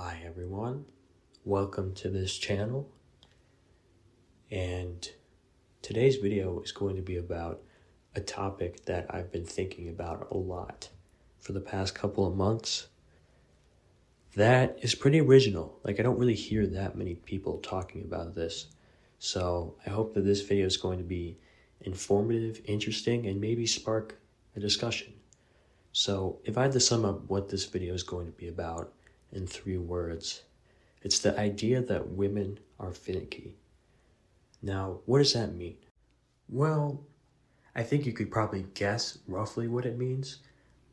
Hi everyone, welcome to this channel, and today's video is going to be about a topic that I've been thinking about a lot for the past couple of months. That is pretty original. I don't really hear that many people talking about this, so I hope that this video is going to be informative, interesting, and maybe spark a discussion. So if I had to sum up what this video is going to be about in 3 words, it's the idea that women are finicky. Now, what does that mean? Well, I think you could probably guess roughly what it means,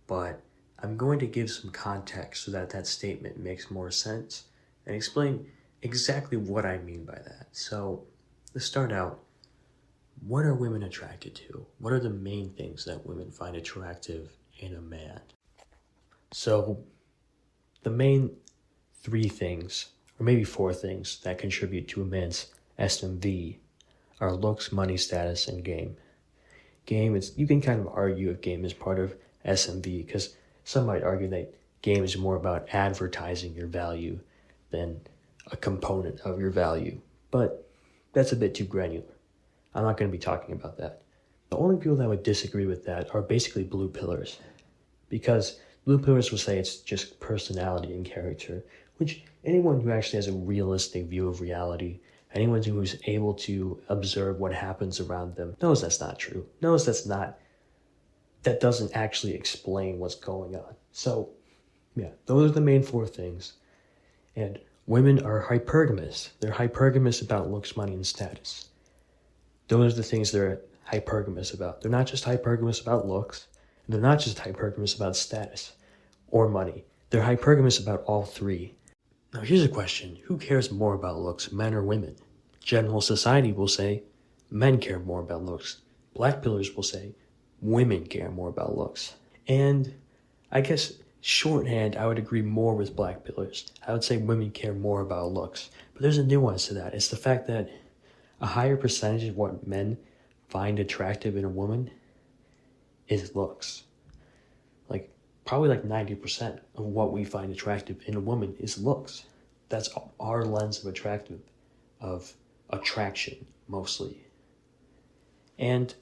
but I'm going to give some context so that that statement makes more sense and explain exactly what I mean by that. So, let's start out. What are women attracted to? What are the main things that women find attractive in a man? So, the main 3 things, or maybe 4 things, that contribute to a man's SMV are looks, money, status, and game. Game is, you can kind of argue if game is part of SMV, because some might argue that game is more about advertising your value than a component of your value. But that's a bit too granular. I'm not going to be talking about that. The only people that would disagree with that are basically blue pillars, because blue pillars will say it's just personality and character, which anyone who actually has a realistic view of reality, anyone who's able to observe what happens around them, knows that's not true, knows that doesn't actually explain what's going on. So, yeah, those are the main 4 things. And women are hypergamous. They're hypergamous about looks, money, and status. Those are the things they're hypergamous about. They're not just hypergamous about looks, and they're not just hypergamous about status or money. They're hypergamous about all 3. Now here's a question. Who cares more about looks, men or women? General society will say men care more about looks. Black pillars will say women care more about looks. And I guess shorthand, I would agree more with black pillars. I would say women care more about looks. But there's a nuance to that. It's the fact that a higher percentage of what men find attractive in a woman is looks. Probably 90% of what we find attractive in a woman is looks. That's our lens of attraction, mostly. And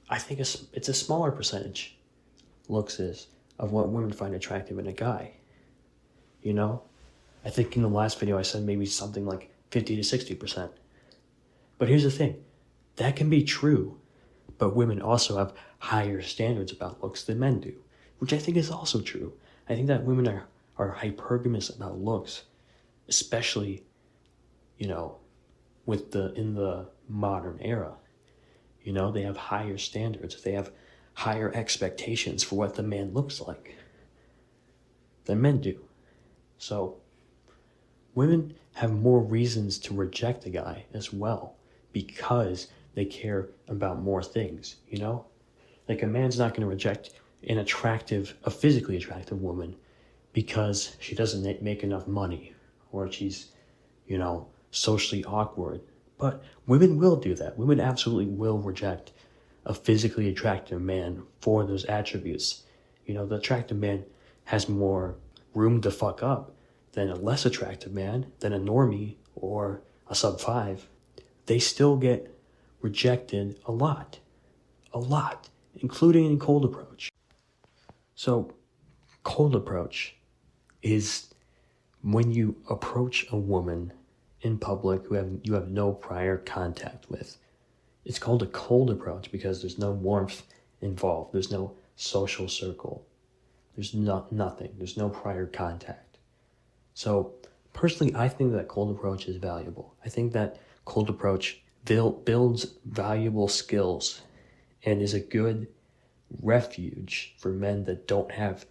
I think it's a smaller percentage, looks is, of what women find attractive in a guy. You know? I think in the last video I said maybe something like 50 to 60%. But here's the thing. That can be true, but women also have higher standards about looks than men do, which I think is also true. I think that women are hypergamous about looks, especially, in the modern era. They have higher standards. They have higher expectations for what the man looks like than men do. So, women have more reasons to reject a guy as well because they care about more things, A man's not going to reject a physically attractive woman because she doesn't make enough money or she's, socially awkward. But women will do that. Women absolutely will reject a physically attractive man for those attributes. The attractive man has more room to fuck up than a less attractive man, than a normie or a sub 5. They still get rejected a lot, including in cold approach. So, cold approach is when you approach a woman in public who you have no prior contact with. It's called a cold approach because there's no warmth involved. There's no social circle. There's nothing. There's no prior contact. So, personally, I think that cold approach is valuable. I think that cold approach builds valuable skills and is a good refuge for men that don't have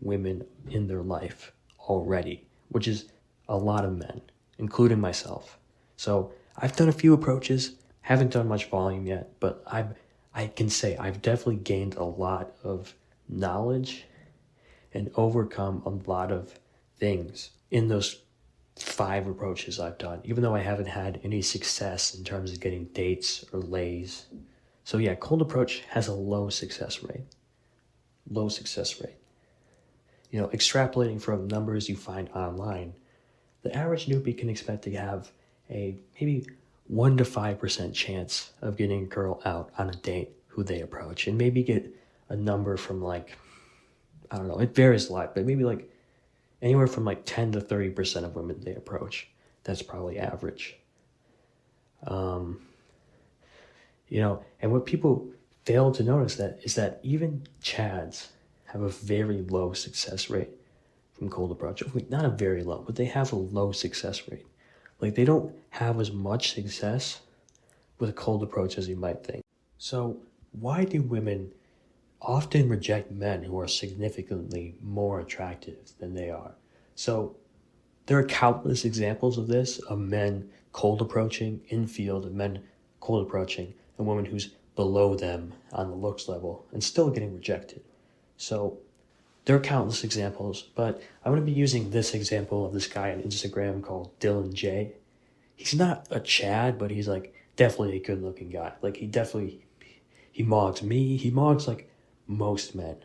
women in their life already, which is a lot of men, including myself. So I've done a few approaches, haven't done much volume yet, but I can say I've definitely gained a lot of knowledge and overcome a lot of things in those 5 approaches I've done, even though I haven't had any success in terms of getting dates or lays. So yeah, cold approach has a low success rate. Extrapolating from numbers you find online, the average newbie can expect to have a maybe 1 to 5% chance of getting a girl out on a date who they approach, and maybe get a number from like, I don't know, it varies a lot, but maybe like anywhere from like 10 to 30% of women they approach. That's probably average. And what people fail to notice is that even Chads have a very low success rate from cold approach. Not a very low, but they have a low success rate. Like, they don't have as much success with a cold approach as you might think. So why do women often reject men who are significantly more attractive than they are? So there are countless examples of this, of men cold approaching in field, of men cold approaching a woman who's below them on the looks level and still getting rejected. So there are countless examples, but I'm going to be using this example of this guy on Instagram called Dylan J. He's not a Chad, but he's like definitely a good looking guy. Like he mogs me, he mogs like most men.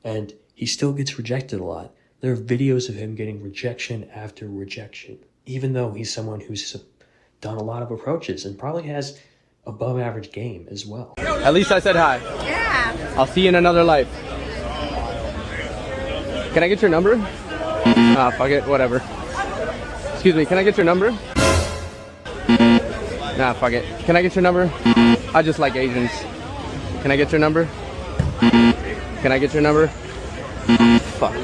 And he still gets rejected a lot. There are videos of him getting rejection after rejection, even though he's someone who's done a lot of approaches and probably has above average game as well. At least I said hi. Yeah. I'll see you in another life. Can I get your number? Fuck it, whatever. Excuse me, can I get your number? Fuck it. Can I get your number? I just like Asians. Can I get your number? Can I get your number? Fuck.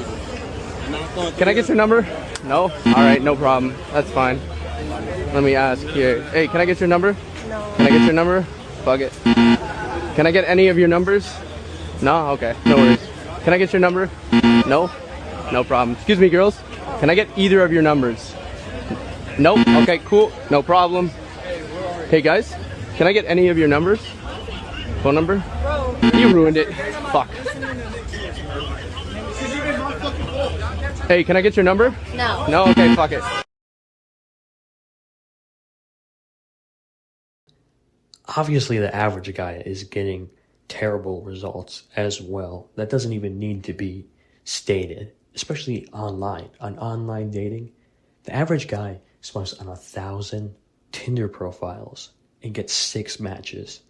Can I get your number? No? Alright, no problem. That's fine. Let me ask here. Hey, can I get your number? No. Can I get your number? Fuck it. Can I get any of your numbers? No? Okay, no worries. Can I get your number? No? No problem. Excuse me, girls. Can I get either of your numbers? Nope. Okay, cool. No problem. Hey, guys. Can I get any of your numbers? Phone number? Bro. You ruined it. Fuck. Hey, can I get your number? No. No? Okay, fuck it. Obviously, the average guy is getting terrible results as well. That doesn't even need to be stated, especially online. On online dating, the average guy swipes on 1,000 Tinder profiles and gets 6 matches,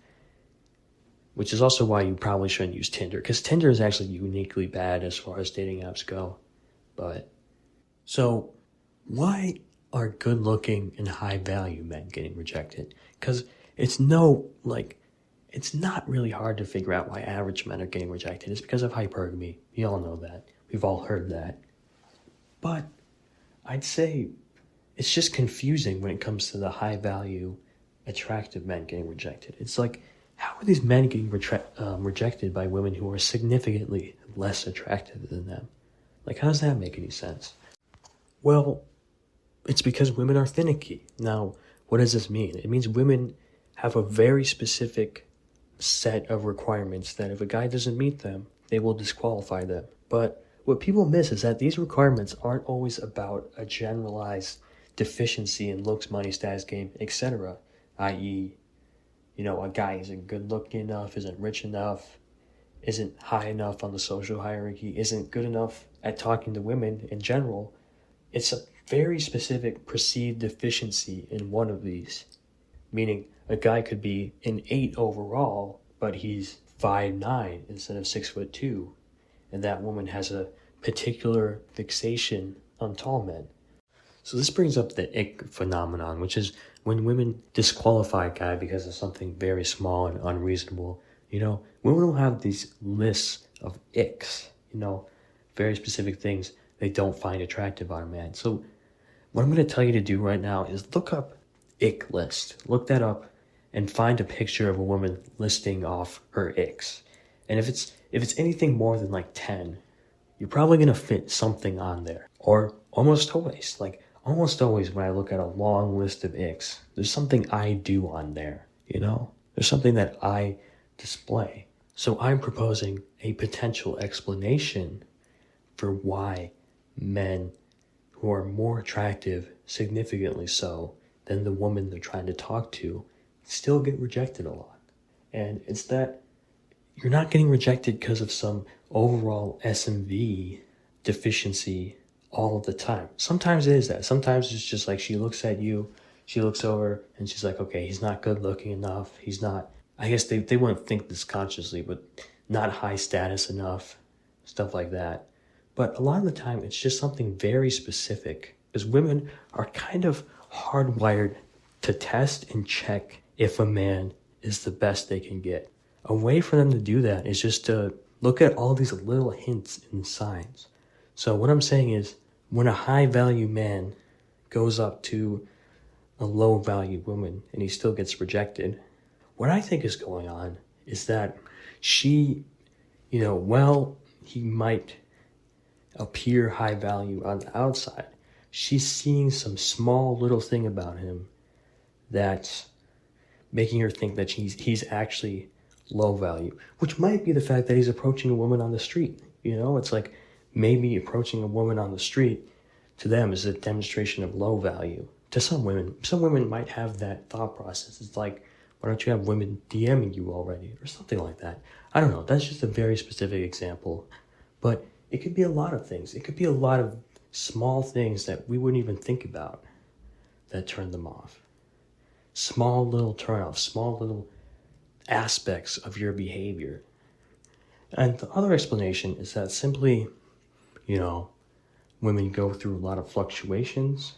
which is also why you probably shouldn't use Tinder, because Tinder is actually uniquely bad as far as dating apps go. But so why are good-looking and high-value men getting rejected? Because it's not really hard to figure out why average men are getting rejected. It's because of hypergamy. We all know that. We've all heard that. But I'd say it's just confusing when it comes to the high-value, attractive men getting rejected. It's like, how are these men getting rejected by women who are significantly less attractive than them? Like, how does that make any sense? Well, it's because women are finicky. Now, what does this mean? It means women have a very specific set of requirements that if a guy doesn't meet them, they will disqualify them. But what people miss is that these requirements aren't always about a generalized deficiency in looks, money, status, game, etc. i.e., a guy isn't good looking enough, isn't rich enough, isn't high enough on the social hierarchy, isn't good enough at talking to women in general. It's a very specific perceived deficiency in one of these, meaning a guy could be an 8 overall, but he's 5'9" instead of 6'2", and that woman has a particular fixation on tall men. So this brings up the ick phenomenon, which is when women disqualify a guy because of something very small and unreasonable. Women will have these lists of icks, very specific things they don't find attractive on a man. So what I'm going to tell you to do right now is look up ick list. Look that up and find a picture of a woman listing off her icks. And if it's anything more than like 10, you're probably going to fit something on there. Or almost always when I look at a long list of icks, there's something I do on there, There's something that I display. So I'm proposing a potential explanation for why men who are more attractive, significantly so, than the woman they're trying to talk to still get rejected a lot. And it's that you're not getting rejected because of some overall SMV deficiency all of the time. Sometimes it is that. Sometimes it's just like she looks at you, she looks over, and she's like, okay, he's not good looking enough. He's not, I guess they wouldn't think this consciously, but not high status enough, stuff like that. But a lot of the time, it's just something very specific, because women are kind of hardwired to test and check if a man is the best they can get. A way for them to do that is just to look at all these little hints and signs. So what I'm saying is, when a high value man goes up to a low value woman and he still gets rejected, what I think is going on is that she, he might appear high value on the outside. She's seeing some small little thing about him that's making her think that he's actually low value, which might be the fact that he's approaching a woman on the street. It's like maybe approaching a woman on the street to them is a demonstration of low value. To some women might have that thought process. It's like, why don't you have women DMing you already or something like that? I don't know. That's just a very specific example, but it could be a lot of things. It could be a lot of small things that we wouldn't even think about that turn them off. Small little turnoffs, small little aspects of your behavior. And the other explanation is that simply, women go through a lot of fluctuations,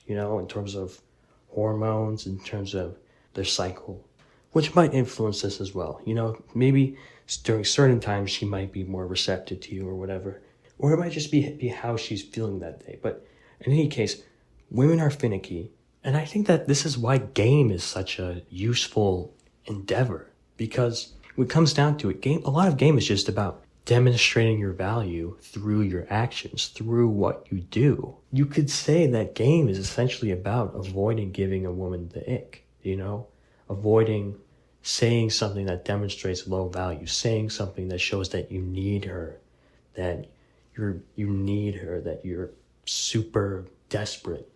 in terms of hormones, in terms of their cycle, which might influence this as well. Maybe during certain times she might be more receptive to you or whatever. Or it might just be how she's feeling that day. But in any case, women are finicky. And I think that this is why game is such a useful endeavor. Because when it comes down to it, a lot of game is just about demonstrating your value through your actions, through what you do. You could say that game is essentially about avoiding giving a woman the ick, avoiding saying something that demonstrates low value, saying something that shows that you need her, that that you're super desperate,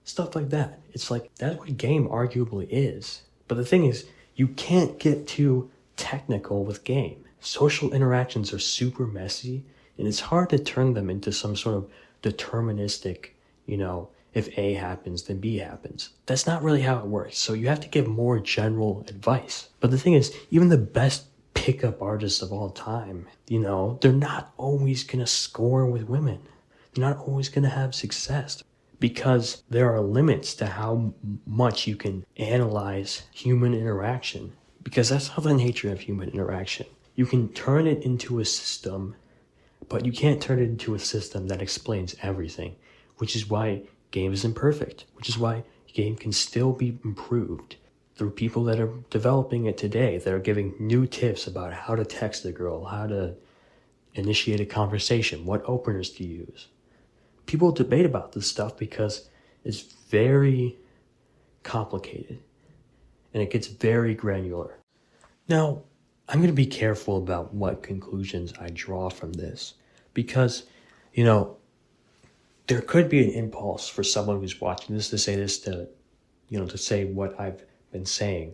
stuff like that. It's like, that's what game arguably is. But the thing is, you can't get too technical with game. Social interactions are super messy, and it's hard to turn them into some sort of deterministic, if A happens, then B happens. That's not really how it works. So you have to give more general advice. But the thing is, even the best pickup artists of all time, they're not always going to score with women. They're not always going to have success, because there are limits to how much you can analyze human interaction, because that's not the nature of human interaction. You can turn it into a system, but you can't turn it into a system that explains everything, which is why game is imperfect, which is why game can still be improved through people that are developing it today, that are giving new tips about how to text a girl, how to initiate a conversation, what openers to use. People debate about this stuff because it's very complicated and it gets very granular. Now, I'm going to be careful about what conclusions I draw from this because, there could be an impulse for someone who's watching this to say this to say what I've been saying,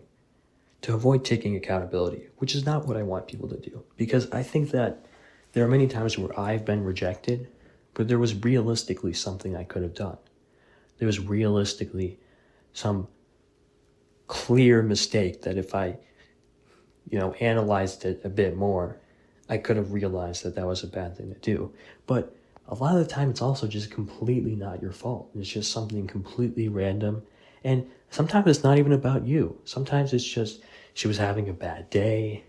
to avoid taking accountability, which is not what I want people to do. Because I think that there are many times where I've been rejected, but there was realistically something I could have done. There was realistically some clear mistake that if I, analyzed it a bit more, I could have realized that was a bad thing to do. But a lot of the time, it's also just completely not your fault. It's just something completely random. And sometimes it's not even about you. Sometimes it's just she was having a bad day.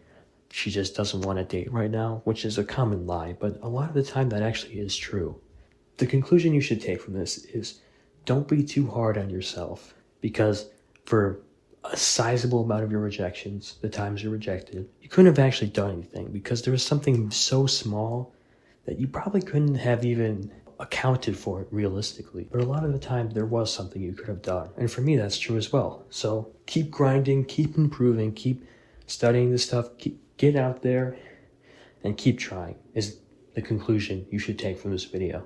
She just doesn't want to date right now, which is a common lie. But a lot of the time, that actually is true. The conclusion you should take from this is don't be too hard on yourself, because for a sizable amount of your rejections, the times you're rejected, you couldn't have actually done anything because there was something so small that you probably couldn't have even accounted for it realistically. But a lot of the time, there was something you could have done. And for me, that's true as well. So keep grinding, keep improving, keep studying this stuff, get out there, and keep trying is the conclusion you should take from this video.